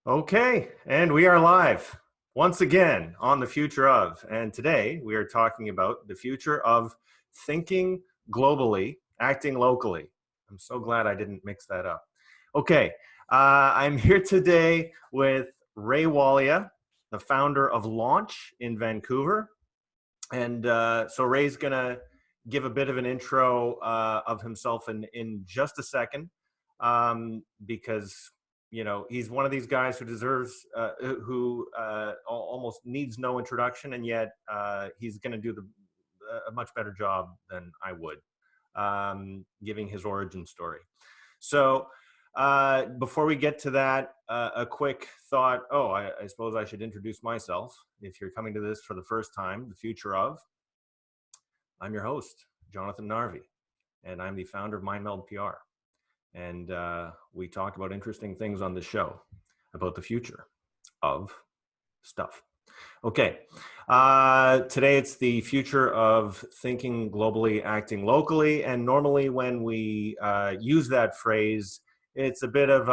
Okay, and we are live once again on the future of. And today we are talking about the future of thinking globally, acting locally. I'm so glad I didn't mix that up. Okay, I'm here today with Ray Walia, the founder of Launch in Vancouver. And so Ray's going to give a bit of an intro of himself in just a second, because he's one of these guys who deserves who almost needs no introduction, and yet he's going to do a much better job than I would, giving his origin story. So before we get to that, a quick thought. I suppose I should introduce myself. If you're coming to this for the first time, the future of, I'm your host, Jonathon Narvey, and I'm the founder of MindMeld PR. And we talk about interesting things on the show about the future of stuff. Okay, today it's the future of thinking globally, acting locally. And normally when we use that phrase, it's a bit of,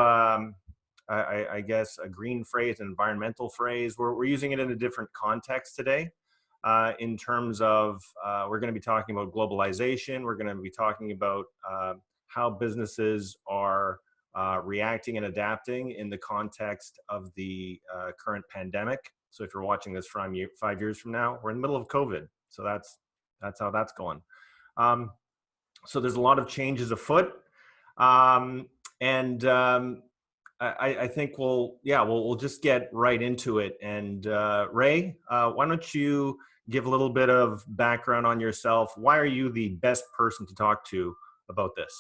I guess, a green phrase, an environmental phrase. We're using it in a different context today. In terms of, we're going to be talking about globalization. We're going to be talking about how businesses are reacting and adapting in the context of the current pandemic. So if you're watching this from 5 years from now, we're in the middle of COVID. So that's how that's going. So there's a lot of changes afoot. I think we'll just get right into it. And Ray, why don't you give a little bit of background on yourself? Why are you the best person to talk to about this?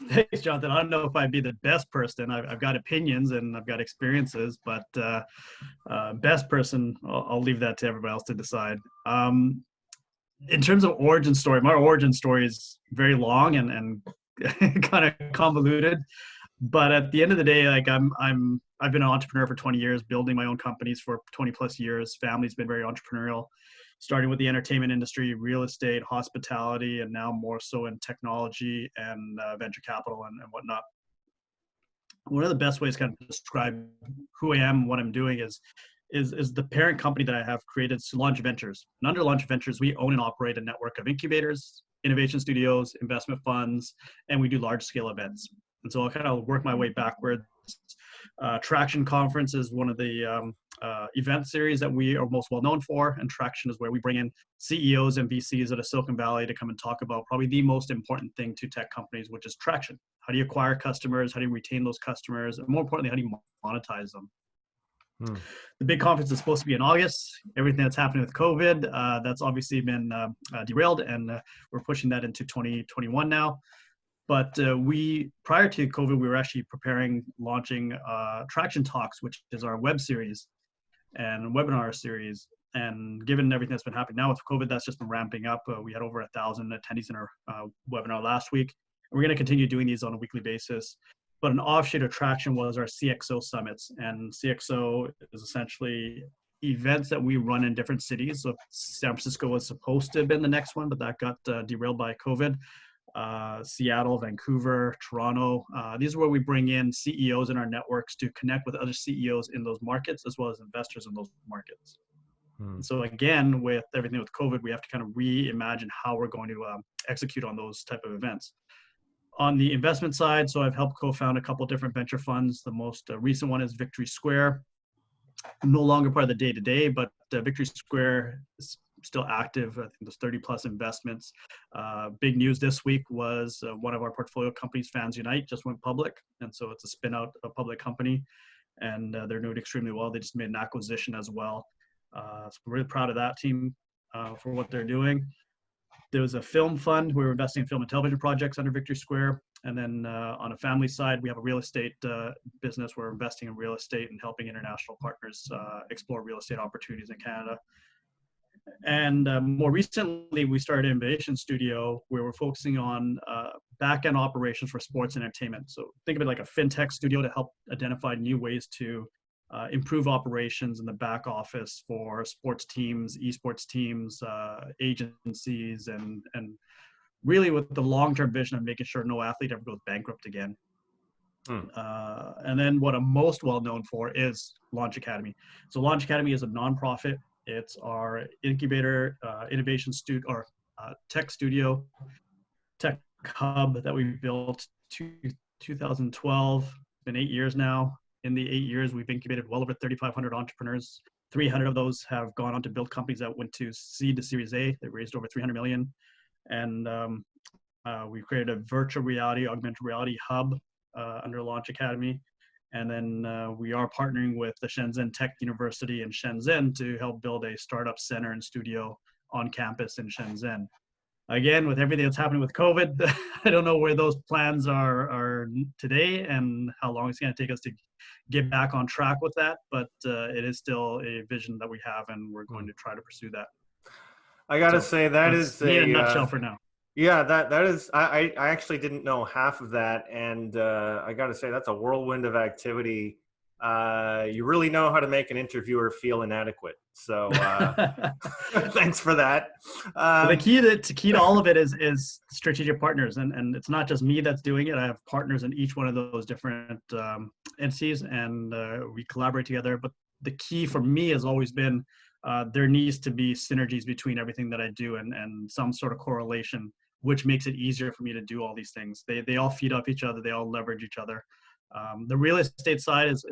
Thanks, Jonathan. I don't know if I'd be the best person. I've got opinions and I've got experiences, but best person, I'll leave that to everybody else to decide. In terms of origin story, my origin story is very long and kind of convoluted. But at the end of the day, like I've been an entrepreneur for 20 years, building my own companies for 20 plus years. Family's been very entrepreneurial, starting with the entertainment industry, real estate, hospitality, and now more so in technology and venture capital and whatnot. One of the best ways to kind of describe who I am, what I'm doing is the parent company that I have created, Launch Ventures. And under Launch Ventures, we own and operate a network of incubators, innovation studios, investment funds, and we do large scale events. And so I'll kind of work my way backwards. Traction Conference is one of the event series that we are most well known for. And Traction is where we bring in CEOs and VCs out of Silicon Valley to come and talk about probably the most important thing to tech companies, which is traction. How do you acquire customers? How do you retain those customers? And more importantly, how do you monetize them? The big conference is supposed to be in August. Everything that's happening with COVID, that's obviously been derailed, and we're pushing that into 2021 now. But prior to COVID, we were actually launching Traction Talks, which is our web series and webinar series. And given everything that's been happening now with COVID, that's just been ramping up. We had over 1,000 attendees in our webinar last week. And we're going to continue doing these on a weekly basis. But an offshoot of Traction was our CXO summits. And CXO is essentially events that we run in different cities. So San Francisco was supposed to have been the next one, but that got derailed by COVID. Seattle, Vancouver, Toronto. These are where we bring in CEOs in our networks to connect with other CEOs in those markets, as well as investors in those markets. So again, with everything with COVID, we have to kind of reimagine how we're going to execute on those type of events. On the investment side, so I've helped co-found a couple different venture funds. The most recent one is Victory Square. No longer part of the day-to-day, but Victory Square is still active. I think there's 30 plus investments. Big news this week was one of our portfolio companies, Fans Unite, just went public. And so it's a spin out of a public company, and they're doing extremely well. They just made an acquisition as well. So we're really proud of that team for what they're doing. There was a film fund. We were investing in film and television projects under Victory Square. And then on a family side, we have a real estate business. We're investing in real estate and helping international partners explore real estate opportunities in Canada. And more recently, we started an innovation studio where we're focusing on back-end operations for sports and entertainment. So think of it like a fintech studio to help identify new ways to improve operations in the back office for sports teams, esports teams, agencies, and really with the long-term vision of making sure no athlete ever goes bankrupt again. Hmm. And then what I'm most well known for is Launch Academy. So Launch Academy is a nonprofit. It's our incubator, innovation or tech studio, tech hub that we built 2012. It's been 8 years now. In the 8 years, we've incubated well over 3,500 entrepreneurs. 300 of those have gone on to build companies that went to seed to Series A. They raised over 300 million. And we've created a virtual reality, augmented reality hub under Launch Academy. And then we are partnering with the Shenzhen Tech University in Shenzhen to help build a startup center and studio on campus in Shenzhen. Again, with everything that's happening with COVID, I don't know where those plans are today and how long it's going to take us to get back on track with that. But it is still a vision that we have, and we're going to try to pursue that. I got to So say that that's is me in a a nutshell for now. yeah, that is. I actually didn't know half of that, and I got to say that's a whirlwind of activity. You really know how to make an interviewer feel inadequate. So thanks for that. Well, the key to all of it is strategic partners, and it's not just me that's doing it. I have partners in each one of those different entities, and we collaborate together. But the key for me has always been there needs to be synergies between everything that I do, and some sort of correlation, which makes it easier for me to do all these things. They all feed off each other. They all leverage each other. The real estate side is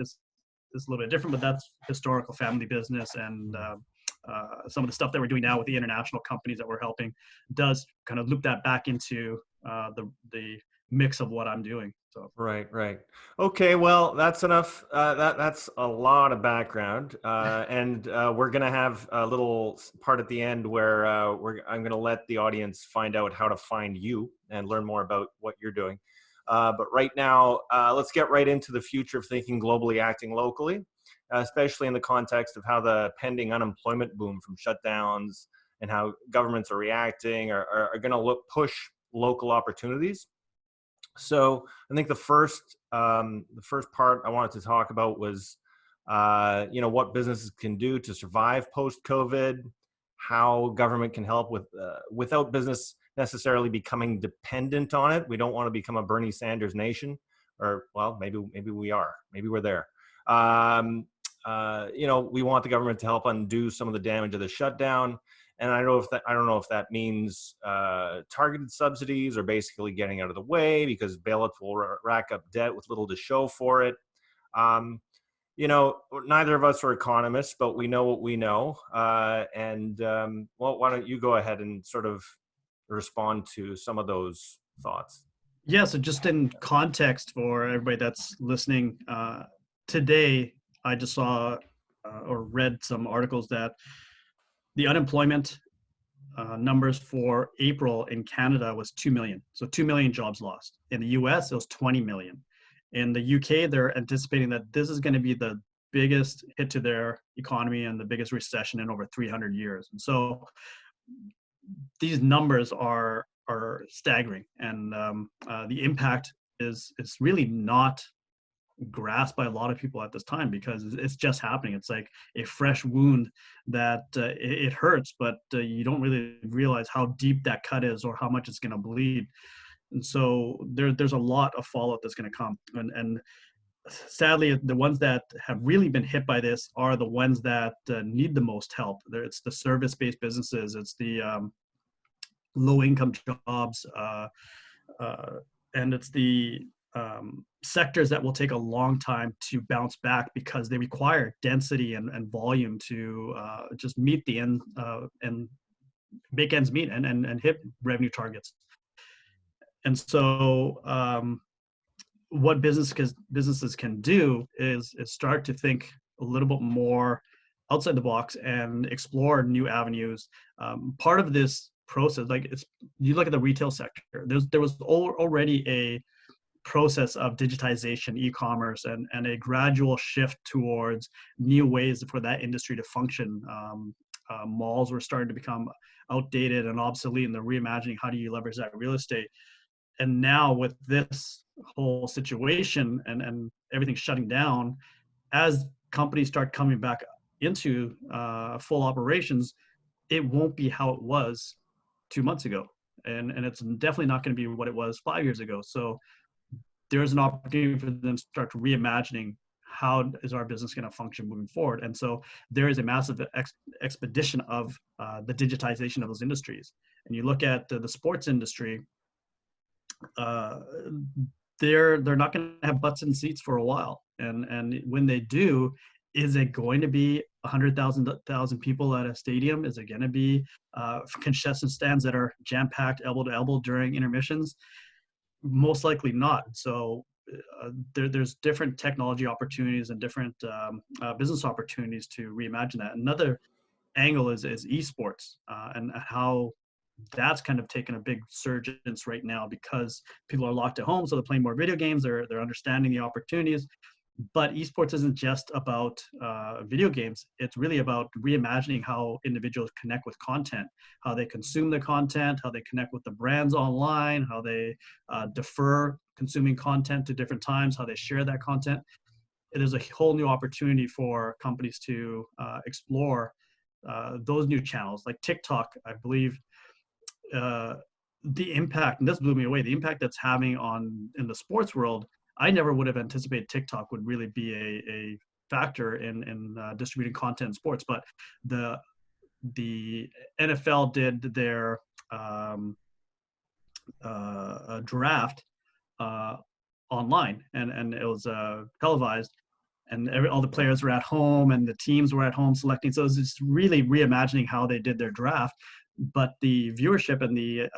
a little bit different, but that's historical family business, and some of the stuff that we're doing now with the international companies that we're helping does kind of loop that back into the mix of what I'm doing. So Right. Okay, well, that's enough. That's a lot of background, and we're gonna have a little part at the end where I'm gonna let the audience find out how to find you and learn more about what you're doing. But right now, let's get right into the future of thinking globally, acting locally, especially in the context of how the pending unemployment boom from shutdowns and how governments are reacting are going to push local opportunities. So I think the first part I wanted to talk about was, what businesses can do to survive post-COVID, how government can help without business necessarily becoming dependent on it. We don't want to become a Bernie Sanders nation, or well, maybe we are. Maybe we're there. We want the government to help undo some of the damage of the shutdown. And I don't know if that means targeted subsidies or basically getting out of the way because bailouts will rack up debt with little to show for it. Neither of us are economists, but we know what we know. Why don't you go ahead and sort of respond to some of those thoughts? yeah, so just in context for everybody that's listening, today I just saw or read some articles that the unemployment numbers for April in Canada was 2 million. So 2 million jobs lost. In the US, it was 20 million. In the UK, they're anticipating that this is going to be the biggest hit to their economy and the biggest recession in over 300 years. And so these numbers are staggering, and the impact is really not grasped by a lot of people at this time because it's just happening. It's like a fresh wound that it hurts, but you don't really realize how deep that cut is or how much it's going to bleed. And so there's a lot of fallout that's going to come. And sadly, the ones that have really been hit by this are the ones that need the most help. It's the service-based businesses. It's the low-income jobs, and it's the sectors that will take a long time to bounce back because they require density and volume to just meet the end and make ends meet and hit revenue targets. And so what businesses can do is start to think a little bit more outside the box and explore new avenues. Part of this process, you look at the retail sector, there was already a process of digitization, e-commerce, and a gradual shift towards new ways for that industry to function. Malls were starting to become outdated and obsolete, and they're reimagining how do you leverage that real estate. And now with this whole situation and everything shutting down, as companies start coming back into full operations, it won't be how it was 2 months ago. And it's definitely not going to be what it was 5 years ago. So there's an opportunity for them to start reimagining how is our business going to function moving forward. And so there is a massive expedition of the digitization of those industries. And you look at the sports industry, they're not going to have butts in seats for a while. And when they do, is it going to be 100,000 people at a stadium? Is it going to be concession stands that are jam-packed elbow to elbow during intermissions? Most likely not. So there's different technology opportunities and different business opportunities to reimagine that. Another angle is esports and how that's kind of taken a big surge right now because people are locked at home, so they're playing more video games. They're understanding the opportunities. But esports isn't just about video games. It's really about reimagining how individuals connect with content, how they consume the content, how they connect with the brands online, how they defer consuming content to different times, how they share that content. There's a whole new opportunity for companies to explore those new channels. Like TikTok, I believe, the impact, and this blew me away, the impact that's having in the sports world. I never would have anticipated TikTok would really be a factor in distributing content in sports, but the NFL did their draft online, and it was televised, and all the players were at home and the teams were at home selecting. So it was just really reimagining how they did their draft. But the viewership and the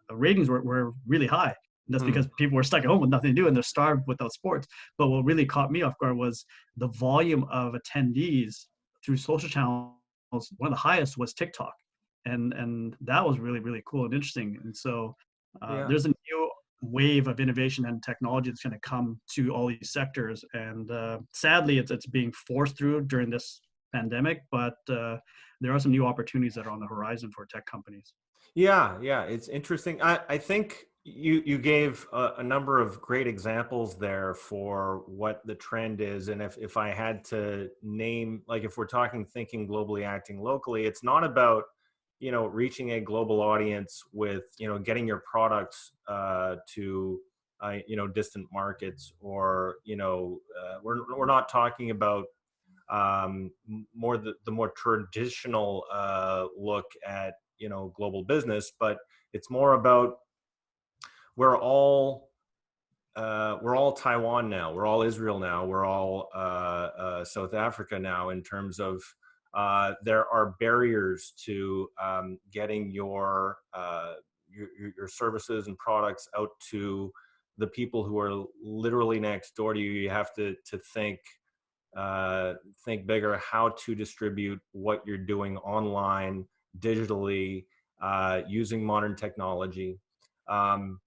ratings were really high. And that's because people were stuck at home with nothing to do and they're starved without sports. But what really caught me off guard was the volume of attendees through social channels. One of the highest was TikTok. And that was really, really cool and interesting. And so there's a new wave of innovation and technology that's going to come to all these sectors. And sadly, it's being forced through during this pandemic, but there are some new opportunities that are on the horizon for tech companies. Yeah, it's interesting. I think you gave a number of great examples there for what the trend is. And if I had to name, like if we're talking thinking globally, acting locally, it's not about, reaching a global audience with, getting your products to, distant markets, or, we're not talking about more the more traditional look at global business, but it's more about we're all Taiwan now, we're all Israel now, we're all South Africa now, in terms of there are barriers to getting your services and products out to the people who are literally next door to you. You have to think bigger, how to distribute what you're doing online, digitally, using modern technology. So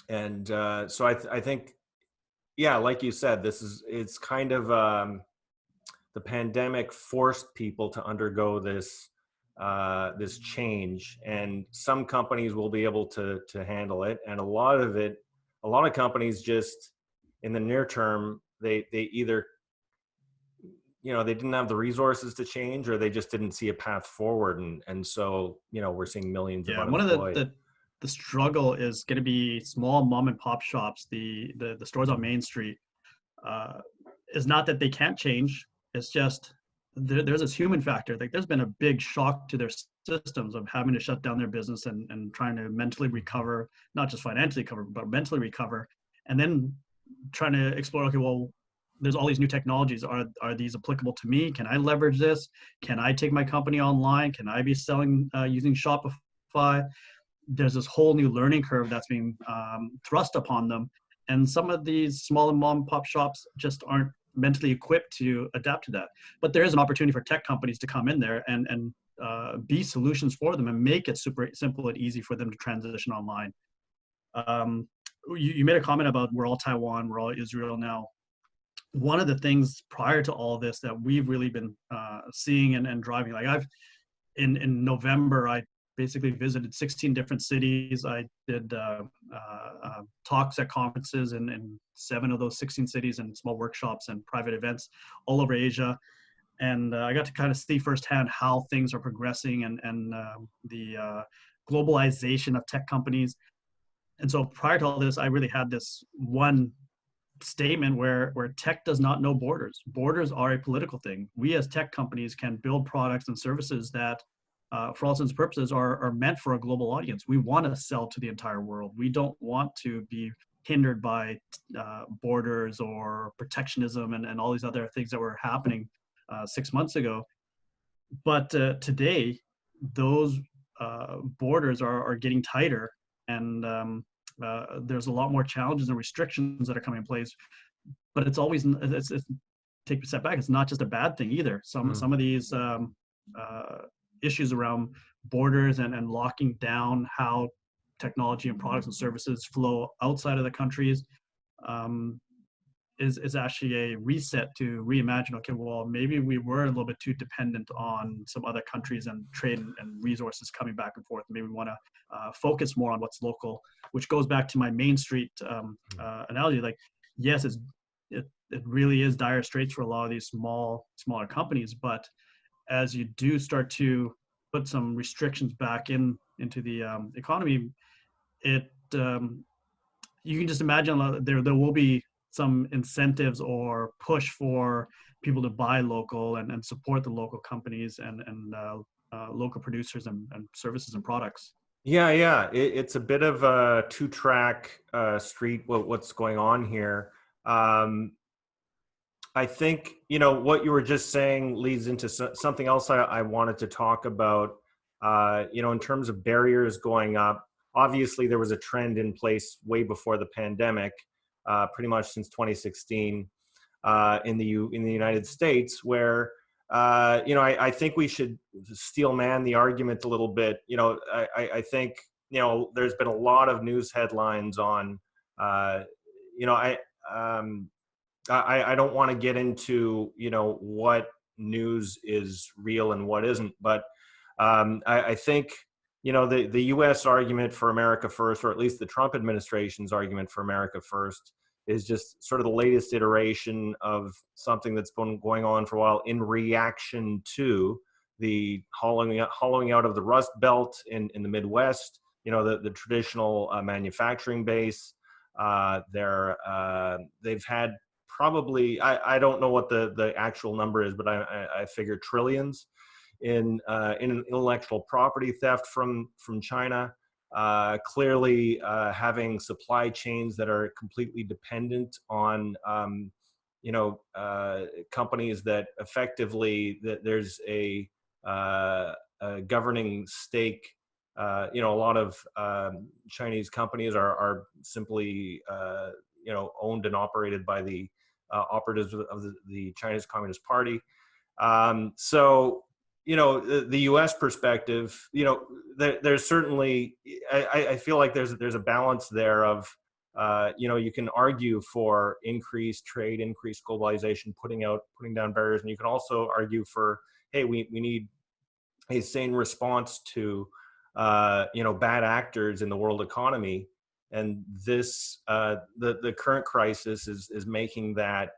I think, like you said, it's kind of the pandemic forced people to undergo this change, and some companies will be able to handle it, and a lot of companies just in the near term, they either they didn't have the resources to change, or they just didn't see a path forward, and so we're seeing millions of unemployed. One of the struggle is going to be small mom and pop shops, the stores on Main Street. Is not that they can't change, it's just there's this human factor. Like there's been a big shock to their systems of having to shut down their business and trying to mentally recover, not just financially recover, but mentally recover, and then trying to explore, okay, well, there's all these new technologies. Are these applicable to me? Can I leverage this? Can I take my company online? Can I be selling using Shopify? There's this whole new learning curve that's being thrust upon them. And some of these small and mom and pop shops just aren't mentally equipped to adapt to that. But there is an opportunity for tech companies to come in there and be solutions for them and make it super simple and easy for them to transition online. You made a comment about we're all Taiwan, we're all Israel now. One of the things prior to all this that we've really been seeing and driving, like in November, I basically visited 16 different cities. I did talks at conferences in 7 of those 16 cities, and small workshops and private events all over Asia. And I got to kind of see firsthand how things are progressing and the globalization of tech companies. And so prior to all this, I really had this one statement where tech does not know borders. Borders are a political thing. We as tech companies can build products and services that, for all intents and purposes, are meant for a global audience. We want to sell to the entire world. We don't want to be hindered by borders or protectionism and all these other things that were happening 6 months ago. But today, those borders are getting tighter, and there's a lot more challenges and restrictions that are coming in place. But it's always it's take a step back. It's not just a bad thing either. Some of these issues around borders and locking down how technology and products and services flow outside of the countries is actually a reset to reimagine, okay, well, maybe we were a little bit too dependent on some other countries and trade and resources coming back and forth. Maybe we want to focus more on what's local, which goes back to my Main Street analogy. Like, yes, it really is dire straits for a lot of these smaller companies, but as you do start to put some restrictions back into the economy, it you can just imagine there will be some incentives or push for people to buy local and support the local companies and local producers and services and products. Yeah. It's a bit of a two-track street. What's going on here? I think, what you were just saying leads into something else I wanted to talk about. In terms of barriers going up, obviously there was a trend in place way before the pandemic, pretty much since 2016 in the United States, where I think we should steel man the argument a little bit. I think there's been a lot of news headlines on I don't want to get into what news is real and what isn't, but I think the U.S. argument for America first, or at least the Trump administration's argument for America first, is just sort of the latest iteration of something that's been going on for a while in reaction to the hollowing out of the Rust Belt in the Midwest. The traditional manufacturing base. They've had probably, I don't know what the actual number is, but I figure trillions in intellectual property theft from China. Clearly having supply chains that are completely dependent on companies that effectively there's a governing stake. A lot of Chinese companies are simply owned and operated by the operatives of the Chinese Communist Party. So the U.S. perspective, there's certainly, I feel like there's a balance there of, you can argue for increased trade, increased globalization, putting down barriers, and you can also argue for, hey, we need a sane response to, bad actors in the world economy. And this, the current crisis is making that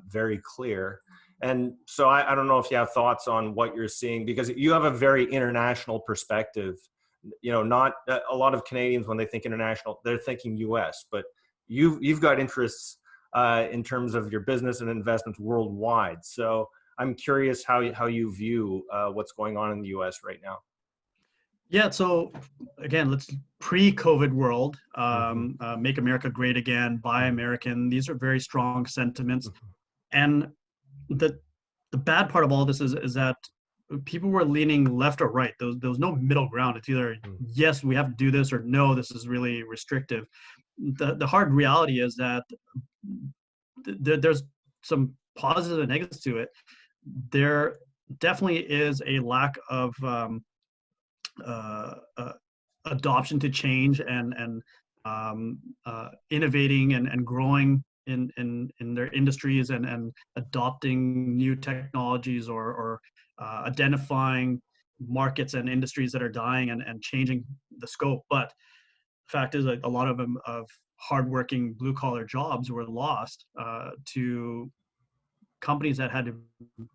very clear. And so I don't know if you have thoughts on what you're seeing, because you have a very international perspective. Not a lot of Canadians, when they think international, they're thinking U.S., but you've got interests in terms of your business and investments worldwide. So I'm curious how you view what's going on in the U.S. right now. Yeah, so again, let's pre-COVID world, make America great again, buy American. These are very strong sentiments. And the bad part of all this is that people were leaning left or right. There was no middle ground. It's either yes, we have to do this, or no, this is really restrictive. The hard reality is that there's some positives and negatives to it. There definitely is a lack of adoption to change and innovating and growing in their industries and adopting new technologies or identifying markets and industries that are dying and changing the scope. But the fact is, like, a lot of them of hardworking blue collar jobs were lost to companies that had to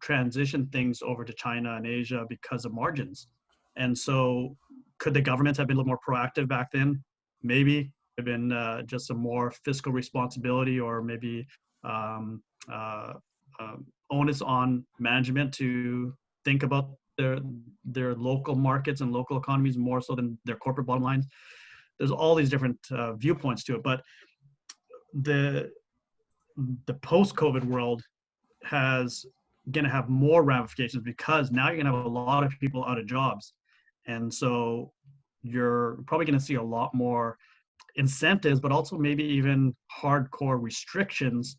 transition things over to China and Asia because of margins. And so could the governments have been a little more proactive back then? Maybe. have been just some more fiscal responsibility, or maybe onus on management to think about their local markets and local economies more so than their corporate bottom lines. There's all these different viewpoints to it, but the post-COVID world has going to have more ramifications, because now you're going to have a lot of people out of jobs, and so you're probably going to see a lot more incentives, but also maybe even hardcore restrictions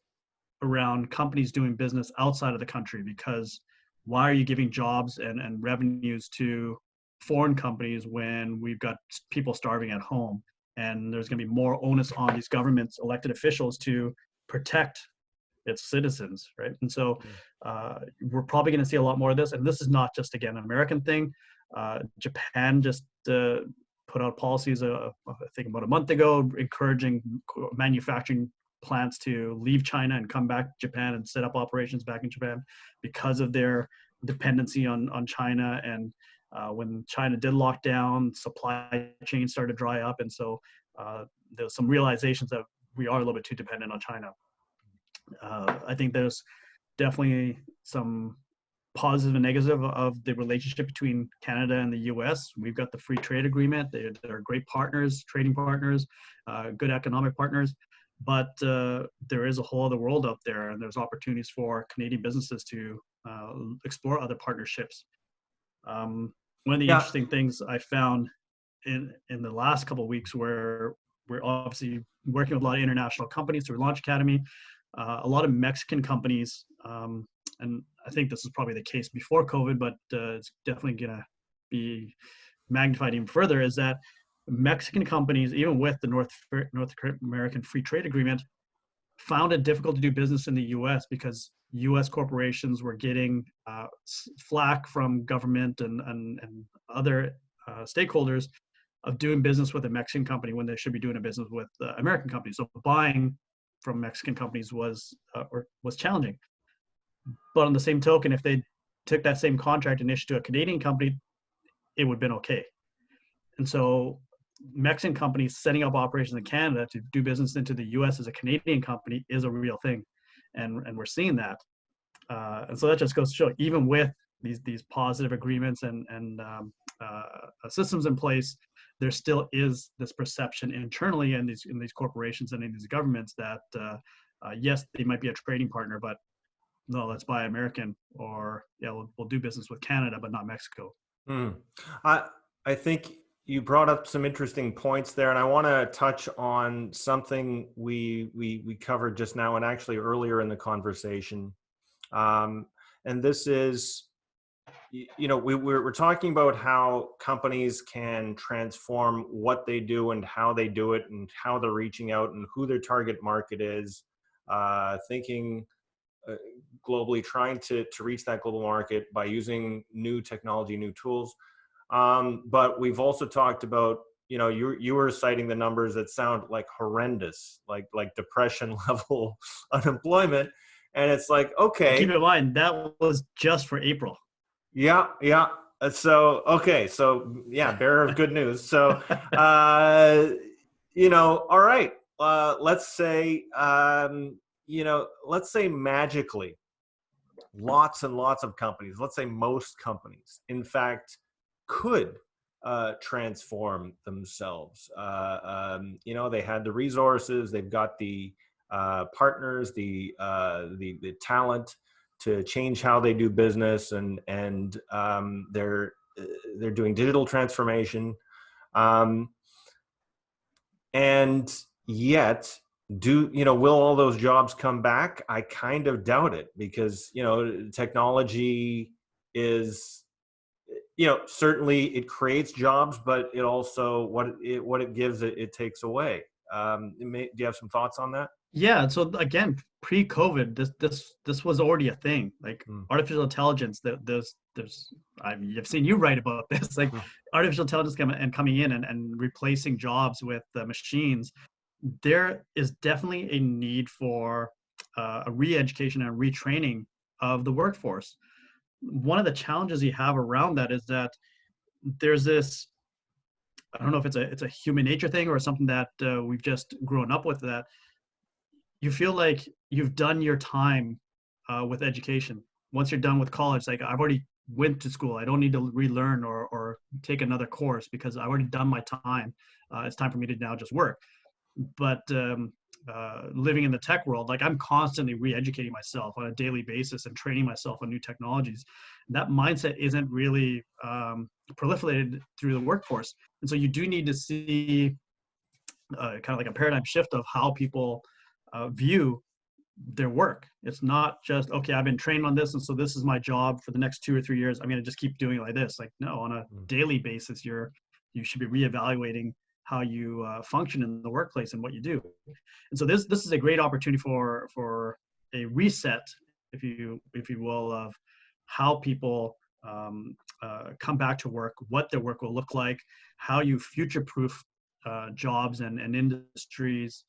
around companies doing business outside of the country, because why are you giving jobs and revenues to foreign companies when we've got people starving at home? And there's going to be more onus on these governments, elected officials, to protect its citizens, right? And so we're probably going to see a lot more of this. And this is not just, again, an American thing. Japan just put out policies, I think about a month ago, encouraging manufacturing plants to leave China and come back to Japan and set up operations back in Japan because of their dependency on China. And when China did lock down, supply chains started to dry up. And so there's some realizations that we are a little bit too dependent on China. I think there's definitely some positive and negative of the relationship between Canada and the US. We've got the free trade agreement. They're great partners, trading partners, good economic partners. But there is a whole other world out there, and there's opportunities for Canadian businesses to explore other partnerships. One of the interesting things I found in the last couple of weeks, where we're obviously working with a lot of international companies through Launch Academy, a lot of Mexican companies, and I think this is probably the case before COVID, but it's definitely going to be magnified even further, is that Mexican companies, even with the North American Free Trade Agreement, found it difficult to do business in the US because US corporations were getting flack from government and other stakeholders of doing business with a Mexican company when they should be doing a business with American companies. So buying from Mexican companies was challenging. But on the same token, if they took that same contract and issued to a Canadian company, it would have been okay. And so Mexican companies setting up operations in Canada to do business into the US as a Canadian company is a real thing. And we're seeing that. And so that just goes to show, even with these positive agreements and systems in place, there still is this perception internally in these corporations and in these governments that yes, they might be a trading partner, but no, let's buy American, or yeah, we'll do business with Canada, but not Mexico. I think you brought up some interesting points there, and I want to touch on something we covered just now, and actually earlier in the conversation. And this is, we're talking about how companies can transform what they do and how they do it, and how they're reaching out and who their target market is, thinking globally, trying to reach that global market by using new technology, new tools. But we've also talked about, you were citing the numbers that sound like horrendous, like depression level unemployment. And it's like, okay. Keep in mind, that was just for April. Yeah. So, okay. So yeah, bearer of good news. So, all right. Let's say, let's say magically, lots and lots of companies, let's say most companies, in fact, could transform themselves. They had the resources, they've got the partners, the talent to change how they do business, and they're doing digital transformation, and yet, will all those jobs come back? I kind of doubt it, because technology is, certainly it creates jobs, but it also what it gives, it takes away. Do you have some thoughts on that? Yeah. So again, pre-COVID, this was already a thing. Like artificial intelligence. I've seen you write about this. Like artificial intelligence coming in and replacing jobs with machines. There is definitely a need for a re-education and retraining of the workforce. One of the challenges you have around that is that there's this I don't know if it's a human nature thing or something that we've just grown up with, that you feel like you've done your time with education. Once you're done with college, like I've already went to school. I don't need to relearn or take another course because I've already done my time. It's time for me to now just work. But living in the tech world, like I'm constantly re-educating myself on a daily basis and training myself on new technologies. That mindset isn't really proliferated through the workforce. And so you do need to see kind of like a paradigm shift of how people view their work. It's not just, okay, I've been trained on this, and so this is my job for the next 2 or 3 years. I'm going to just keep doing it like this. Like, no, on a daily basis, you should be reevaluating how you function in the workplace and what you do. And so this is a great opportunity for a reset, if you will, of how people come back to work, what their work will look like, how you future-proof jobs and industries,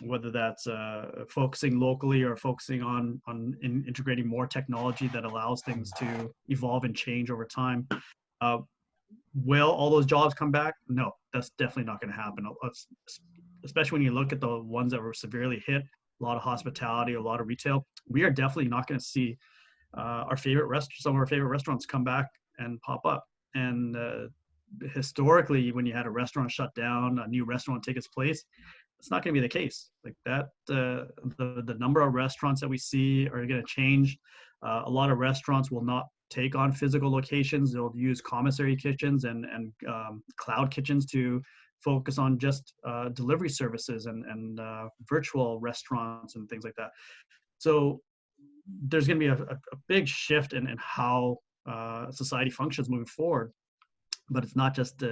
whether that's focusing locally or focusing on integrating more technology that allows things to evolve and change over time. Will all those jobs come back? No, that's definitely not going to happen. Especially when you look at the ones that were severely hit, a lot of hospitality, a lot of retail. We are definitely not going to see some of our favorite restaurants come back and pop up. And historically, when you had a restaurant shut down, a new restaurant take its place, it's not going to be the case. Like that, the number of restaurants that we see are going to change. A lot of restaurants will not take on physical locations. They'll use commissary kitchens and cloud kitchens to focus on just delivery services and virtual restaurants and things like that. So there's going to be a big shift in how society functions moving forward. But it's not just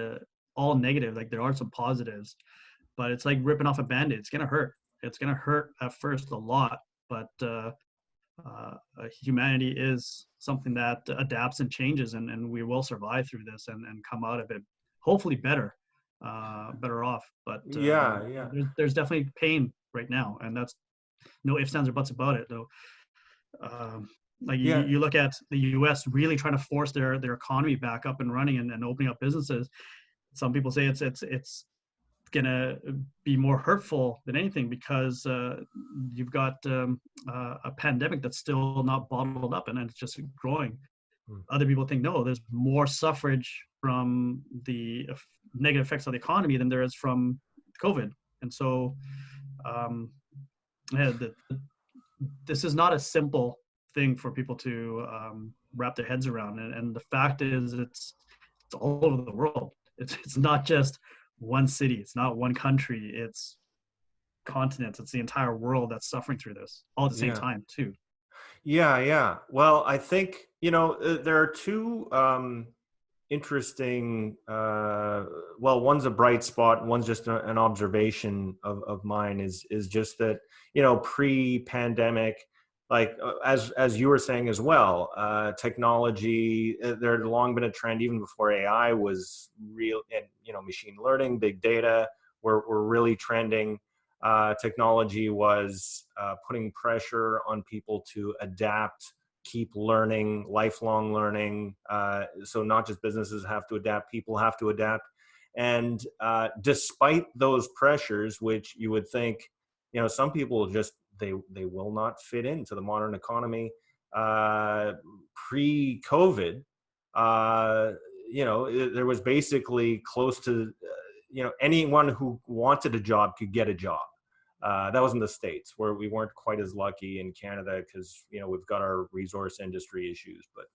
all negative. Like there are some positives, but it's like ripping off a Band-Aid. It's going to hurt. It's going to hurt at first a lot, but humanity is something that adapts and changes, and we will survive through this and come out of it hopefully better off. But there's definitely pain right now, and that's no ifs, ands, or buts about it, though. Like you look at the U.S. really trying to force their economy back up and running and opening up businesses. Some people say it's gonna be more hurtful than anything because you've got a pandemic that's still not bottled up and it's just growing. Other people think no, there's more suffrage from the negative effects of the economy than there is from COVID. And so this is not a simple thing for people to wrap their heads around. And the fact is it's all over the world. It's not just one city. It's not one country. It's continents. It's the entire world that's suffering through this all at the same time too. Yeah. Well, I think, there are two interesting, well, one's a bright spot. One's just an observation of mine is just that, pre-pandemic, like as you were saying as well, technology, there had long been a trend even before AI was real, and machine learning, big data were really trending. Technology was putting pressure on people to adapt, keep learning, lifelong learning. So not just businesses have to adapt, people have to adapt. And despite those pressures, which you would think, some people just they will not fit into the modern economy. Pre-COVID, there was basically close to, anyone who wanted a job could get a job. That was in the States, where we weren't quite as lucky in Canada because, we've got our resource industry issues. But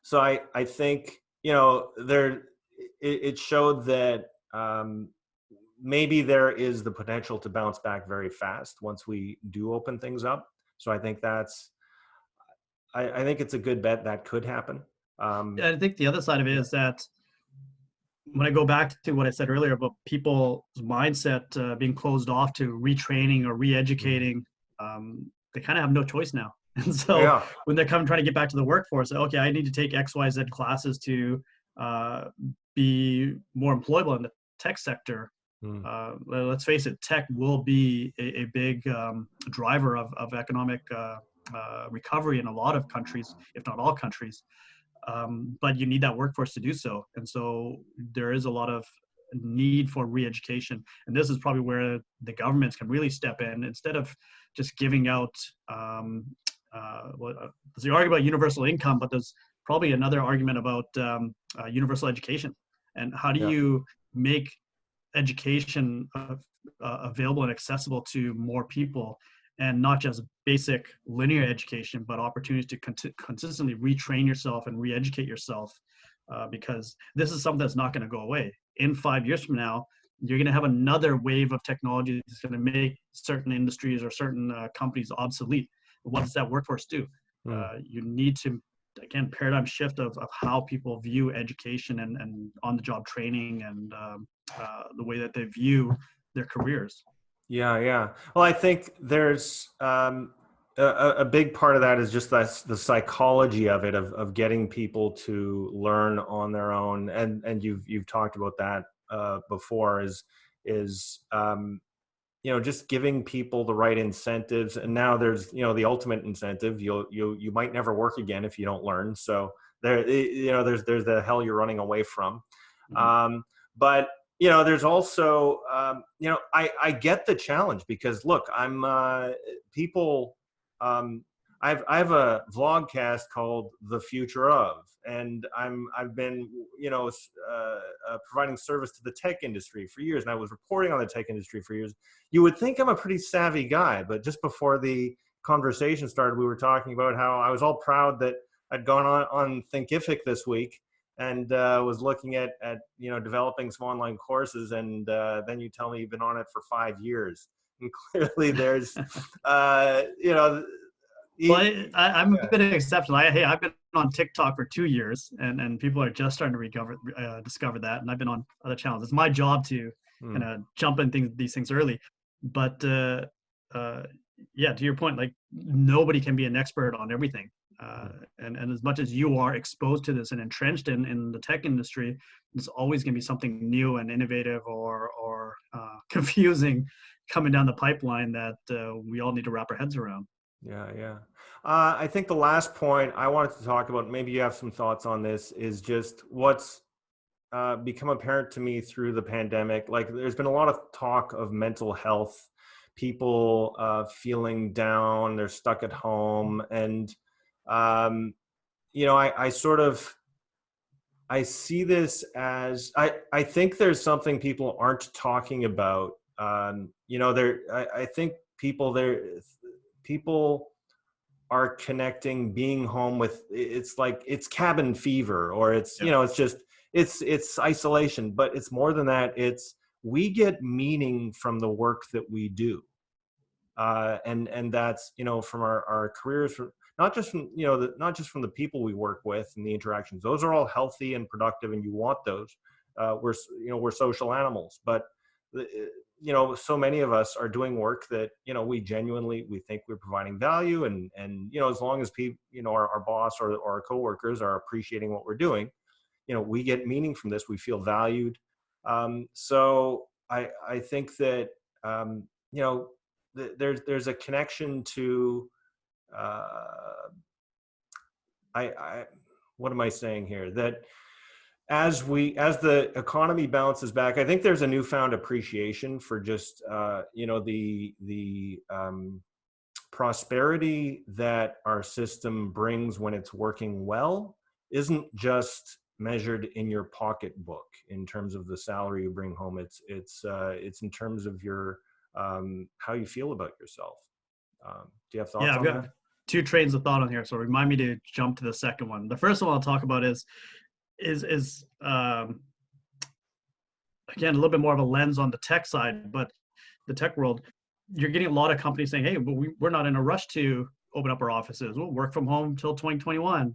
so I think, it showed that maybe there is the potential to bounce back very fast once we do open things up. So I think I think it's a good bet that could happen. I think the other side of it is that when I go back to what I said earlier about people's mindset being closed off to retraining or re-educating, they kind of have no choice now. And so when they're trying to get back to the workforce, okay, I need to take XYZ classes to be more employable in the tech sector. Let's face it, tech will be a big driver of economic recovery in a lot of countries, if not all countries. but you need that workforce to do so. And so there is a lot of need for re-education. And this is probably where the governments can really step in instead of just giving out, there's the argument about universal income, but there's probably another argument about universal education. And how do Yeah. you make education available and accessible to more people, and not just basic linear education, but opportunities to consistently retrain yourself and re-educate yourself, because this is something that's not going to go away. In 5 years from now, you're going to have another wave of technology that's going to make certain industries or certain companies obsolete. What does that workforce do? You need to, again, paradigm shift of how people view education and on-the-job training, and the way that they view their careers. Yeah. Well, I think there's a big part of that is just the psychology of it, of getting people to learn on their own, and you've talked about that before. Is just giving people the right incentives, and now there's the ultimate incentive. You might never work again if you don't learn. So there's the hell you're running away from. But there's also I get the challenge, because look, people. I have a vlogcast called The Future Of, and I've been providing service to the tech industry for years, and I was reporting on the tech industry for years. You would think I'm a pretty savvy guy, but just before the conversation started, we were talking about how I was all proud that I'd gone on Thinkific this week and was looking at developing some online courses, and then you tell me you've been on it for 5 years, and clearly there's Well, I'm a bit of an exception. I've been on TikTok for 2 years, and people are just starting to discover that. And I've been on other channels. It's my job to kind of jump in these things early. But yeah, to your point, like, nobody can be an expert on everything. And as much as you are exposed to this and entrenched in the tech industry, there's always going to be something new and innovative or confusing coming down the pipeline that we all need to wrap our heads around. Yeah. I think the last point I wanted to talk about, maybe you have some thoughts on this, is just what's become apparent to me through the pandemic. Like, there's been a lot of talk of mental health, people feeling down, they're stuck at home. And, I see this as, I think there's something people aren't talking about. I think people are connecting being home with, it's like it's cabin fever, or it's it's isolation, but it's more than that. It's, we get meaning from the work that we do, and that's from our careers, from not just from the people we work with and the interactions. Those are all healthy and productive, and you want those. We're social animals, but so many of us are doing work that we think we're providing value, and as long as people, our boss or our coworkers are appreciating what we're doing, we get meaning from this, we feel valued. So I think that there's a connection to what am I saying here, that as the economy bounces back, I think there's a newfound appreciation for just the prosperity that our system brings when it's working well isn't just measured in your pocketbook in terms of the salary you bring home. It's in terms of your how you feel about yourself. Do you have thoughts on that? 2 trains of thought on here, so remind me to jump to the second one. The first one I'll talk about is again, a little bit more of a lens on the tech side, but the tech world, you're getting a lot of companies saying, hey, but we're not in a rush to open up our offices. We'll work from home till 2021.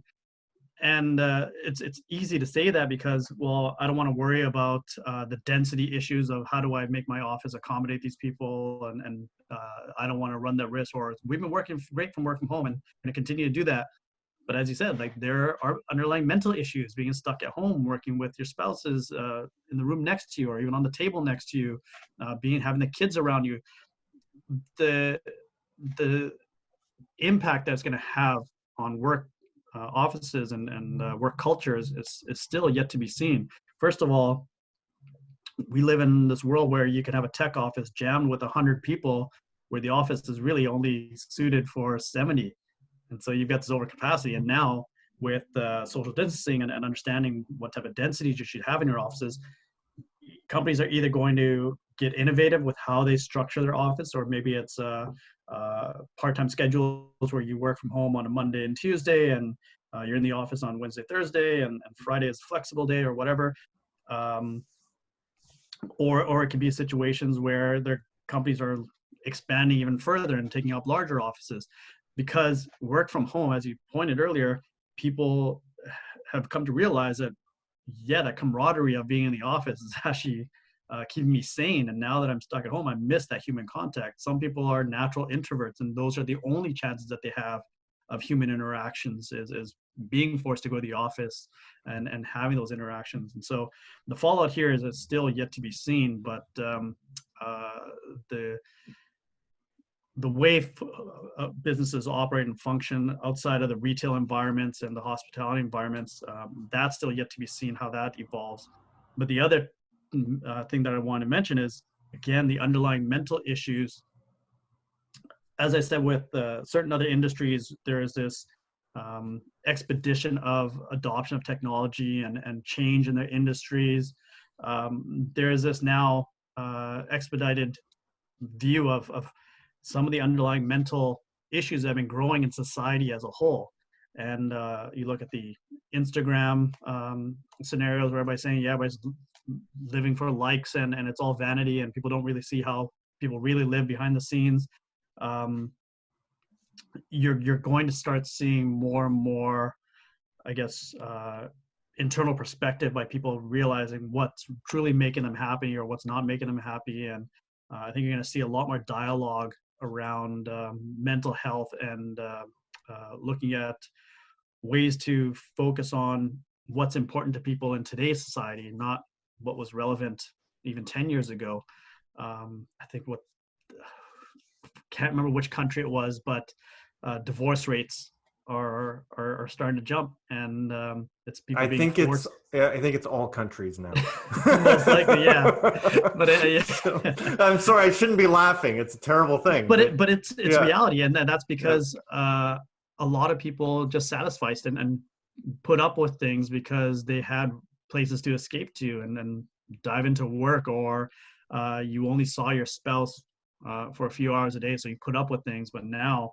And it's easy to say that because, well, I don't want to worry about the density issues of how do I make my office accommodate these people, and I don't want to run that risk, or we've been working great from work from home and going to continue to do that. But as you said, like, there are underlying mental issues being stuck at home, working with your spouses in the room next to you, or even on the table next to you, having the kids around you. The impact that's going to have on work offices and work cultures is still yet to be seen. First of all, we live in this world where you can have a tech office jammed with 100 people, where the office is really only suited for 70. And so you've got this overcapacity. And now with social distancing and understanding what type of densities you should have in your offices, companies are either going to get innovative with how they structure their office, or maybe it's part-time schedules where you work from home on a Monday and Tuesday, and you're in the office on Wednesday, Thursday, and Friday is a flexible day or whatever. Or it could be situations where their companies are expanding even further and taking up larger offices. Because work from home, as you pointed earlier, people have come to realize that, yeah, that camaraderie of being in the office is actually keeping me sane. And now that I'm stuck at home, I miss that human contact. Some people are natural introverts, and those are the only chances that they have of human interactions is being forced to go to the office and having those interactions. And so the fallout here is it's still yet to be seen, but the way businesses operate and function outside of the retail environments and the hospitality environments, that's still yet to be seen how that evolves. But the other thing that I want to mention is, again, the underlying mental issues. As I said, with certain other industries, there is this expedition of adoption of technology and change in their industries. There is this now expedited view of some of the underlying mental issues that have been growing in society as a whole. And you look at the Instagram scenarios where everybody's saying, yeah, everybody's living for likes and it's all vanity, and people don't really see how people really live behind the scenes. You're going to start seeing more and more, I guess, internal perspective by people realizing what's truly making them happy or what's not making them happy. And I think you're going to see a lot more dialogue around mental health and looking at ways to focus on what's important to people in today's society, not what was relevant even 10 years ago. I think can't remember which country it was, but divorce rates are starting to jump, and it's people being forced. I think it's all countries now. Most likely, yeah. But yeah. So, I'm sorry, I shouldn't be laughing. It's a terrible thing. But it's yeah. Reality, and that's because a lot of people just satisficed and put up with things because they had places to escape to and then dive into work, or you only saw your spouse for a few hours a day, so you put up with things. But now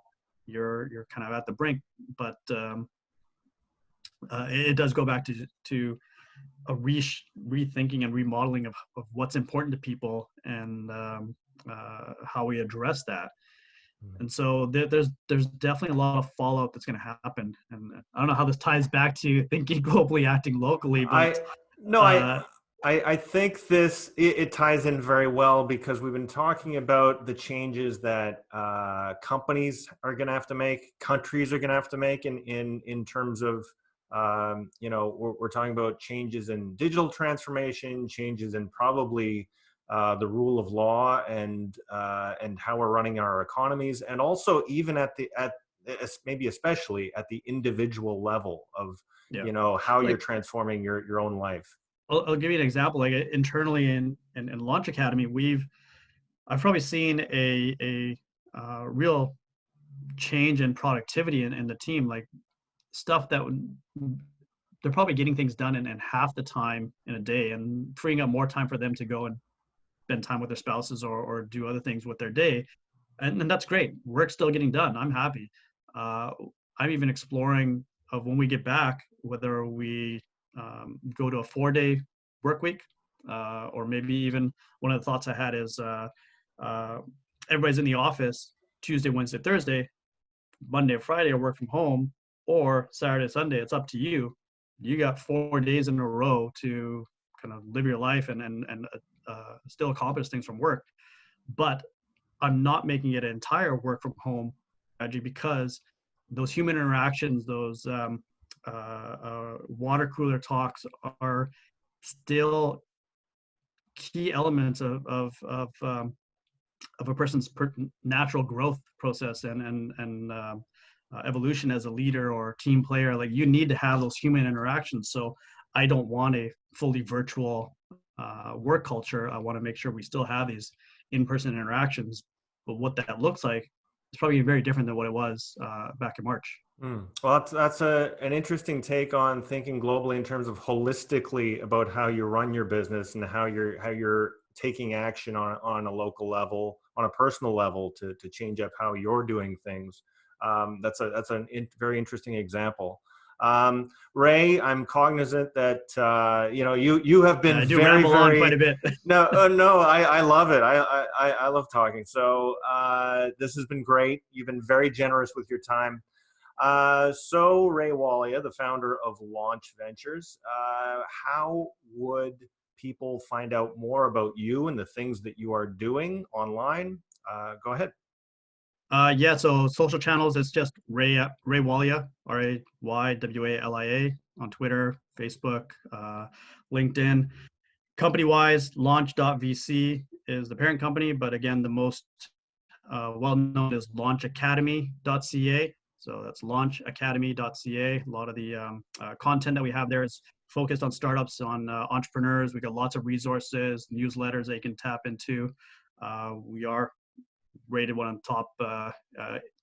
you're kind of at the brink. But it does go back to a rethinking and remodeling of what's important to people and how we address that. And so there's definitely a lot of fallout that's going to happen. And I don't know how this ties back to thinking globally, acting locally. But I think it ties in very well, because we've been talking about the changes that companies are going to have to make, countries are going to have to make in terms of, we're talking about changes in digital transformation, changes in probably the rule of law and how we're running our economies, and also even maybe especially at the individual level of how you're transforming your own life. I'll give you an example. Like internally in Launch Academy, I've probably seen a real change in productivity in the team. Like stuff that they're probably getting things done in half the time in a day, and freeing up more time for them to go and spend time with their spouses or do other things with their day. And that's great. Work's still getting done. I'm happy. I'm even exploring of when we get back, whether we go to a 4-day work week, or maybe even one of the thoughts I had is everybody's in the office Tuesday, Wednesday, Thursday, Monday or Friday, or work from home, or Saturday, Sunday. It's up to you. You got 4 days in a row to kind of live your life and still accomplish things from work. But I'm not making it an entire work from home strategy, because those human interactions, those water cooler talks are still key elements of a person's natural growth process and evolution as a leader or team player, like you need to have those human interactions. So I don't want a fully virtual work culture. I want to make sure we still have these in-person interactions, but what that looks like is probably very different than what it was back in March. Well, that's an interesting take on thinking globally in terms of holistically about how you run your business and how you're taking action on a local level, on a personal level to change up how you're doing things. That's a very interesting example. Ray, I'm cognizant that you have been I do very, ramble on quite a very. bit. No, I love it. I love talking. So this has been great. You've been very generous with your time. So Ray Walia, the founder of Launch Ventures, how would people find out more about you and the things that you are doing online? Go ahead. Yeah, so social channels, it's just Ray Walia, RayWalia on Twitter, Facebook, LinkedIn. Company-wise, launch.vc is the parent company, but again, the most well-known is launchacademy.ca. So that's launchacademy.ca. A lot of the content that we have there is focused on startups, on entrepreneurs. We got lots of resources, newsletters that you can tap into. We are rated one of the top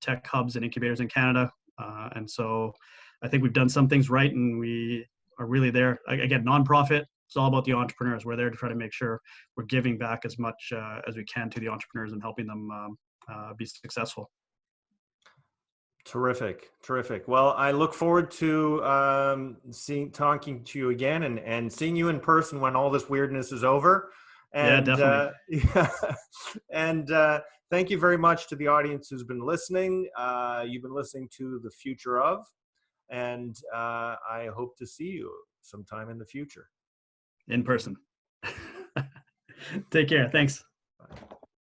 tech hubs and incubators in Canada. And so I think we've done some things right, and we are really there. Again, nonprofit, it's all about the entrepreneurs. We're there to try to make sure we're giving back as much as we can to the entrepreneurs and helping them be successful. Terrific. Well, I look forward to talking to you again and seeing you in person when all this weirdness is over. Yeah, And definitely. yeah, and thank you very much to the audience who's been listening. You've been listening to The Future of, and I hope to see you sometime in the future. In person. Take care. Thanks. Bye.